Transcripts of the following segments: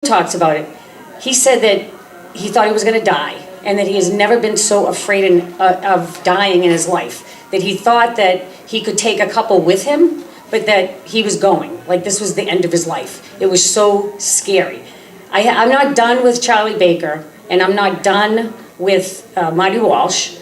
talks about it, he said that he thought he was going to die and that he has never been so afraid of dying in his life, that he thought that he could take a couple with him, but that he was going, like this was the end of his life. It was so scary. I'm not done with Charlie Baker, and I'm not done with Marty Walsh,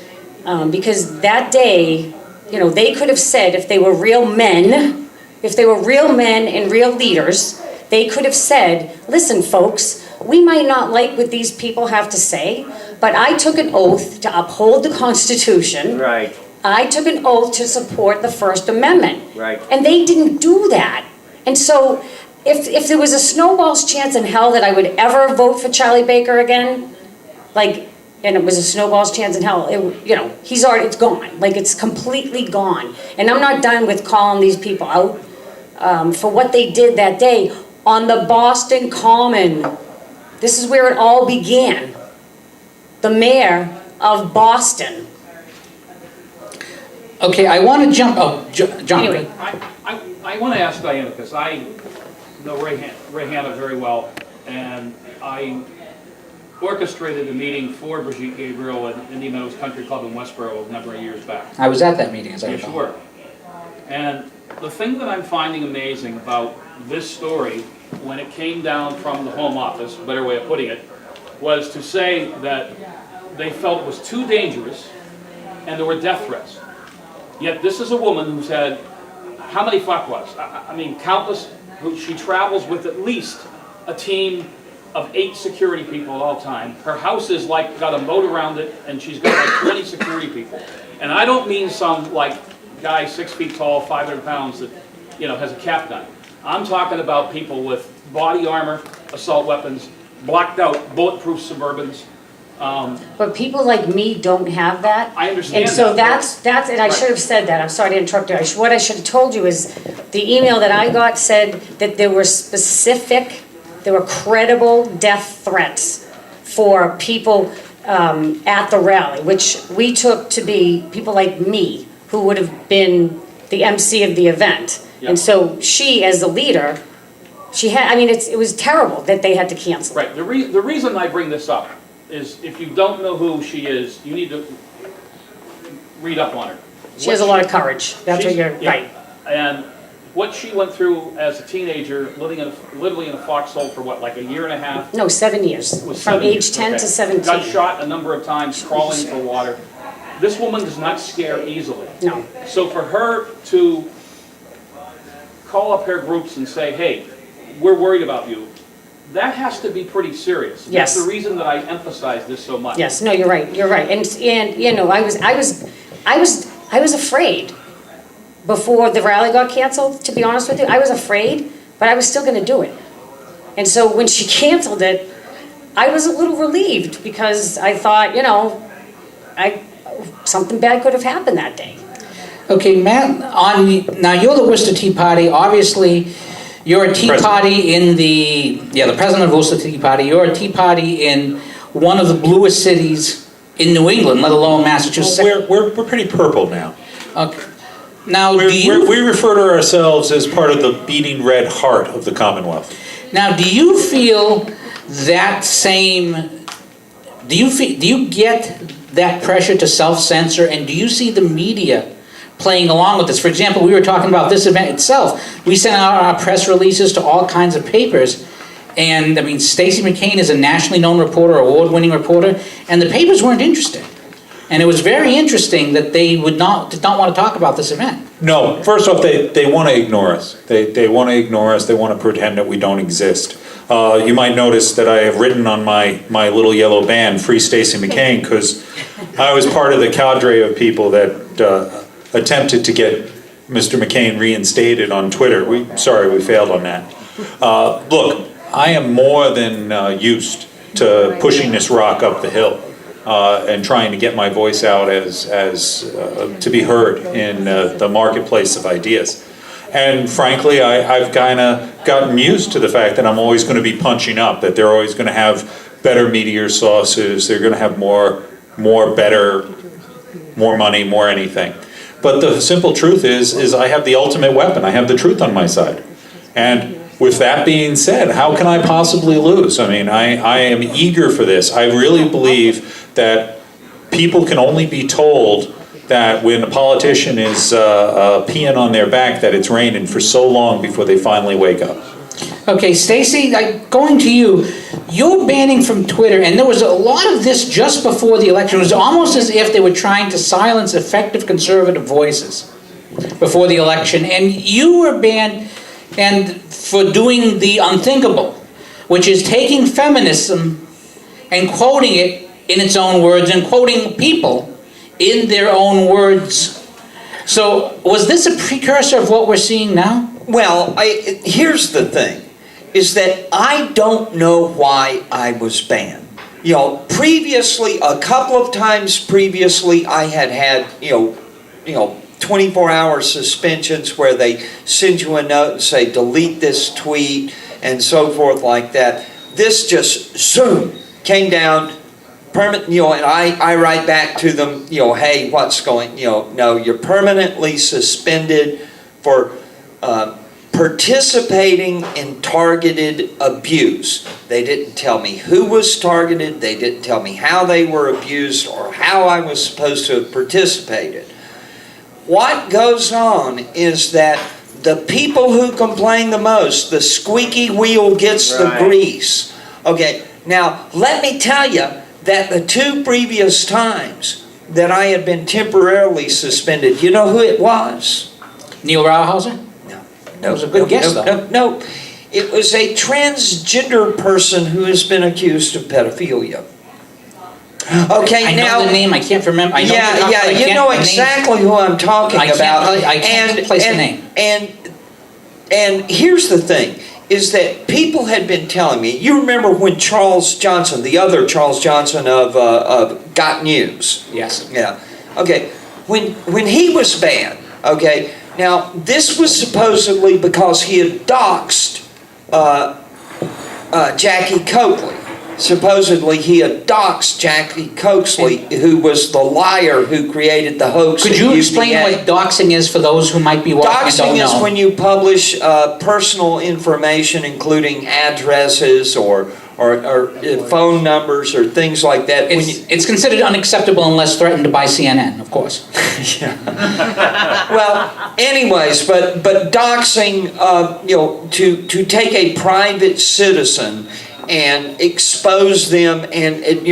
because that day, you know, they could have said, if they were real men, and real leaders, they could have said, listen folks, we might not like what these people have to say, but I took an oath to uphold the Constitution. Right. I took an oath to support the First Amendment. Right. And they didn't do that. And so if there was a snowball's chance in hell that I would ever vote for Charlie Baker again, like, and it was a snowball's chance in hell, you know, it's gone. Like, it's completely gone. And I'm not done with calling these people out for what they did that day on the Boston Common. This is where it all began. The mayor of Boston. Okay, I want to jump. Oh, John. Anyway. I want to ask Diana, because I know Ray Hanna very well, and I orchestrated a meeting for Brigitte Gabriel at Indian Meadows Country Club in Westboro a number of years back. I was at that meeting, as I Yes, you recall. were. And the thing that I'm finding amazing about this story, when it came down from the Home Office, better way of putting it, was to say that they felt it was too dangerous and there were death threats. Yet this is a woman who's had, how many fatwas? I mean, countless, she travels with at least a team of 8 security people at all time. Her house is like, got a moat around it, and she's got like 20 security people. And I don't mean some like guy 6 feet tall, 500 pounds that, you know, has a cap gun. I'm talking about people with body armor, assault weapons, blacked out, bulletproof Suburbans. But people like me don't have that. I understand And so that. that's, and I should have said that, I'm sorry to interrupt you. What I should have told you is, the email that I got said that there were credible death threats for people at the rally, which we took to be people like me, who would have been the MC of the event. Yep. And so she, as the leader, she had, I mean, it was terrible that they had to cancel. Right, the reason I bring this up is, if you don't know who she is, you need to read up on her. She has a lot of courage, that's what you're, Yeah. right. And what she went through as a teenager, literally in a foxhole for what, like a year and a half? No, 7 years, It was from 7 age years, 10 okay. to 17. Got shot a number of times, crawling for water. This woman does not scare easily. No. So for her to call up her groups and say, hey, we're worried about you, that has to be pretty serious. Yes. That's the reason that I emphasize this so much. Yes, no, you're right, and you know, I was afraid before the rally got canceled, to be honest with you. I was afraid, but I was still gonna do it. And so when she canceled it, I was a little relieved, because I thought, you know, something bad could have happened that day. Okay, Matt, now you're the Worcester Tea Party. Obviously, you're a Tea Party in the president of Worcester Tea Party. You're a Tea Party in one of the bluest cities in New England, let alone Massachusetts. We're pretty purple now. Okay. Now, We refer to ourselves as part of the beating red heart of the Commonwealth. Now, do you feel that same? Do you get that pressure to self-censor, and do you see the media playing along with this? For example, we were talking about this event itself. We sent out our press releases to all kinds of papers, and I mean, Stacy McCain is a nationally known reporter, award-winning reporter, and the papers weren't interested. And it was very interesting that they did not want to talk about this event. No, first off, they want to ignore us. They want to ignore us. They want to pretend that we don't exist. You might notice that I have written on my little yellow band, Free Stacy McCain, because I was part of the cadre of people that attempted to get Mr. McCain reinstated on Twitter. Sorry, we failed on that. Look, I am more than used to pushing this rock up the hill and trying to get my voice out as to be heard in the marketplace of ideas. And frankly, I've kind of gotten used to the fact that I'm always going to be punching up, that they're always going to have better meteor sources, they're going to have more better, more money, more anything. But the simple truth is I have the ultimate weapon. I have the truth on my side. And with that being said, how can I possibly lose? I mean, I am eager for this. I really believe that people can only be told that when a politician is peeing on their back that it's raining for so long before they finally wake up. Okay, Stacy, going to you, you're banning from Twitter, and there was a lot of this just before the election. It was almost as if they were trying to silence effective conservative voices before the election, and you were banned and for doing the unthinkable, which is taking feminism and quoting it in its own words and quoting people in their own words. So was this a precursor of what we're seeing now? Well, here's the thing, is that I don't know why I was banned. You know, previously, a couple of times previously, I had, 24-hour suspensions where they send you a note and say, delete this tweet and so forth like that. This just, zoom, came down, permanent, and I write back to them, hey, what's going, no, you're permanently suspended for participating in targeted abuse. They didn't tell me who was targeted, they didn't tell me how they were abused or how I was supposed to have participated. What goes on is that the people who complain the most, the squeaky wheel gets the grease. Okay, now let me tell you that the 2 previous times that I had been temporarily suspended, you know who it was? Neil Rauhauser? No. That was a good guess, though. No. It was a transgender person who has been accused of pedophilia. Okay, I know the name, I can't remember. I know you know exactly who I'm talking about. I can't place the name. And here's the thing, is that people had been telling me, you remember when Charles Johnson, the other Charles Johnson of Got News. Yes. Yeah. Okay, when he was banned, okay, now this was supposedly because he had doxed Jackie Coakley. Supposedly he had doxed Jackie Coakley, who was the liar who created the hoax. Could you explain what doxing is for those who might be watching and don't know? Doxing is when you publish personal information, including addresses or phone numbers or things like that. It's considered unacceptable unless threatened by CNN, of course. Well, anyways, but doxing, to take a private citizen and expose them, and and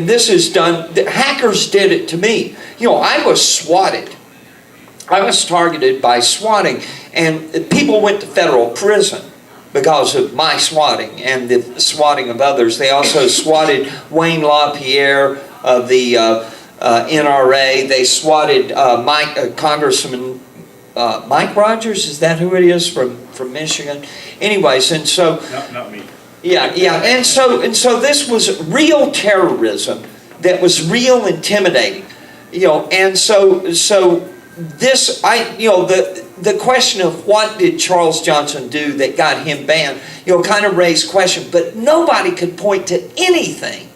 this is done. The hackers did it to me. I was swatted. I was targeted by swatting, and people went to federal prison because of my swatting and the swatting of others. They also swatted Wayne LaPierre of the NRA. They swatted Congressman Mike Rogers. Is that who it is from Michigan? Anyways, and so Not me. yeah, and so this was real terrorism that was real intimidating, and so this the question of what did Charles Johnson do that got him banned, kind of raised question, but nobody could point to anything,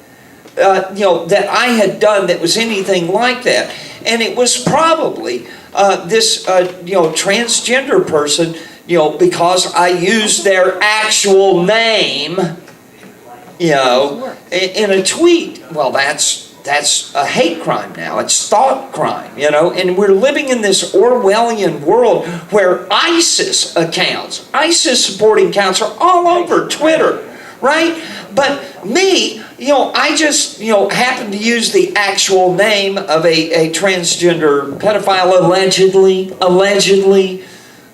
that I had done that was anything like that, and it was probably this transgender person, because I used their actual name, in a tweet. Well, that's a hate crime now. It's thought crime, and we're living in this Orwellian world where ISIS supporting accounts are all over Twitter, right? But me, I just, happen to use the actual name of a transgender pedophile, allegedly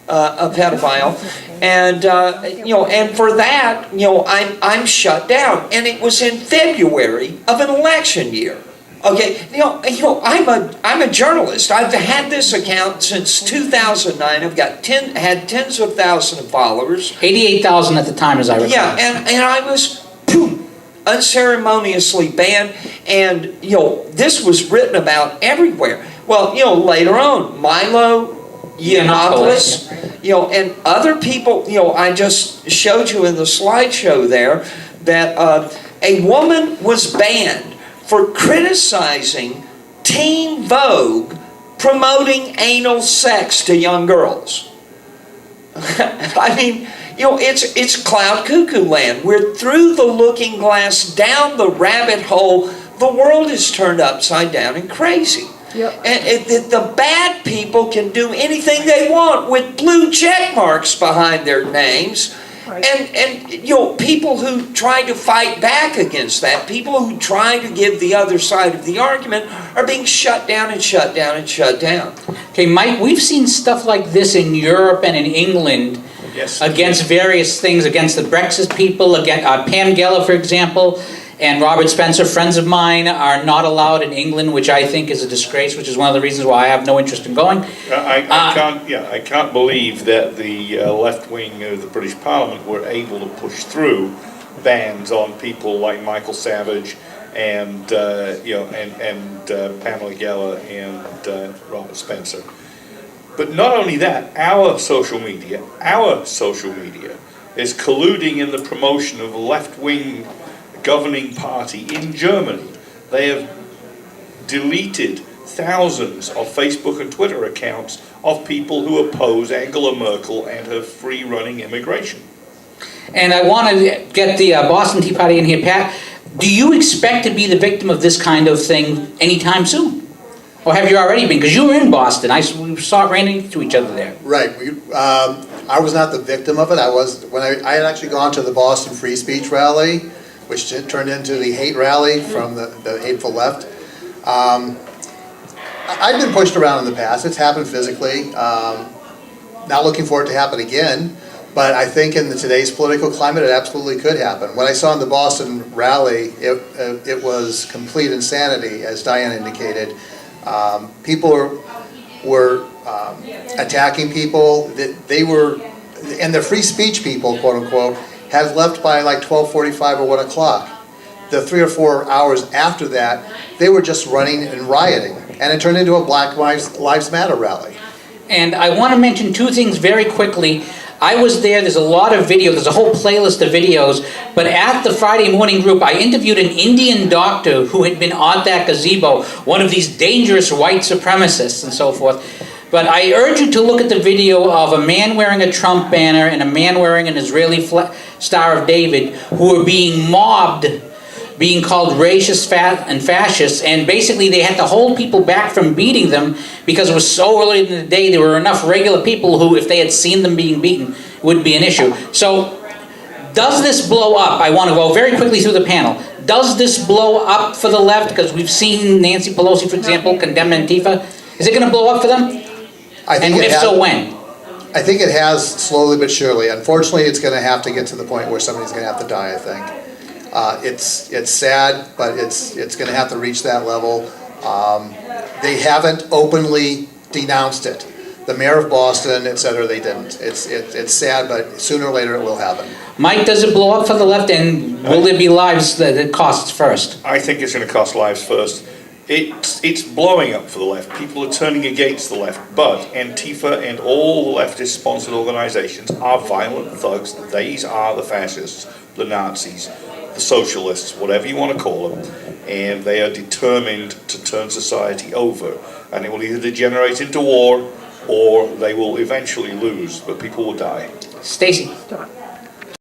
a pedophile, and and for that, I'm shut down, and it was in February of an election year. Okay, I'm a journalist. I've had this account since 2009. I've got had tens of thousands of followers. 88,000 at the time, as I recall. Yeah, and I was unceremoniously banned, and this was written about everywhere. Well, later on, Milo Yiannopoulos, and other people, I just showed you in the slideshow there that a woman was banned for criticizing Teen Vogue promoting anal sex to young girls. I mean, it's cloud cuckoo land. We're through the looking glass, down the rabbit hole. The world is turned upside down and crazy. Yep. And the bad people can do anything they want with blue check marks behind their names. Right. And people who try to fight back against that, people who try to give the other side of the argument, are being shut down and shut down and shut down. Okay, Mike, we've seen stuff like this in Europe and in England against various things, against the Brexit people, against Pam Geller, for example, and Robert Spencer, friends of mine, are not allowed in England, which I think is a disgrace, which is one of the reasons why I have no interest in going. I can't believe that the left wing of the British Parliament were able to push through bans on people like Michael Savage and Pamela Geller and Robert Spencer. But not only that, our social media is colluding in the promotion of a left-wing governing party in Germany. They have deleted thousands of Facebook and Twitter accounts of people who oppose Angela Merkel and her free-running immigration. And I want to get the Boston Tea Party in here. Pat, do you expect to be the victim of this kind of thing anytime soon? Or have you already been? Because you were in Boston. We ran into each other there. Right. I was not the victim of it. I had actually gone to the Boston Free Speech rally, which turned into the hate rally from the hateful left. I've been pushed around in the past. It's happened physically. Not looking for it to happen again, but I think in today's political climate, it absolutely could happen. What I saw in the Boston rally, it was complete insanity, as Diane indicated. People were attacking people. And the free speech people, quote unquote, had left by like 12:45 or 1 o'clock. The 3 or 4 hours after that, they were just running and rioting, and it turned into a Black Lives Matter rally. And I want to mention two things very quickly. I was there, there's a lot of video, there's a whole playlist of videos, but at the Friday morning group, I interviewed an Indian doctor who had been on that gazebo, one of these dangerous white supremacists and so forth. But I urge you to look at the video of a man wearing a Trump banner and a man wearing an Israeli Star of David who were being mobbed, being called racist and fascists, and basically they had to hold people back from beating them because it was so early in the day there were enough regular people who, if they had seen them being beaten, it would be an issue. So, does this blow up? I want to go very quickly through the panel. Does this blow up for the left? Because we've seen Nancy Pelosi, for example, condemn Antifa. Is it going to blow up for them? And if so, when? I think it has, slowly but surely. Unfortunately, it's going to have to get to the point where somebody's going to have to die, I think. It's sad, but it's going to have to reach that level. They haven't openly denounced it. The mayor of Boston, et cetera, they didn't. It's sad, but sooner or later it will happen. Mike, does it blow up for the left, and will there be lives that it costs first? I think it's going to cost lives first. It's blowing up for the left. People are turning against the left, but Antifa and all the leftist-sponsored organizations are violent thugs. These are the fascists, the Nazis, the socialists, whatever you want to call them, and they are determined to turn society over, and it will either degenerate into war or they will eventually lose, but people will die. Stacy.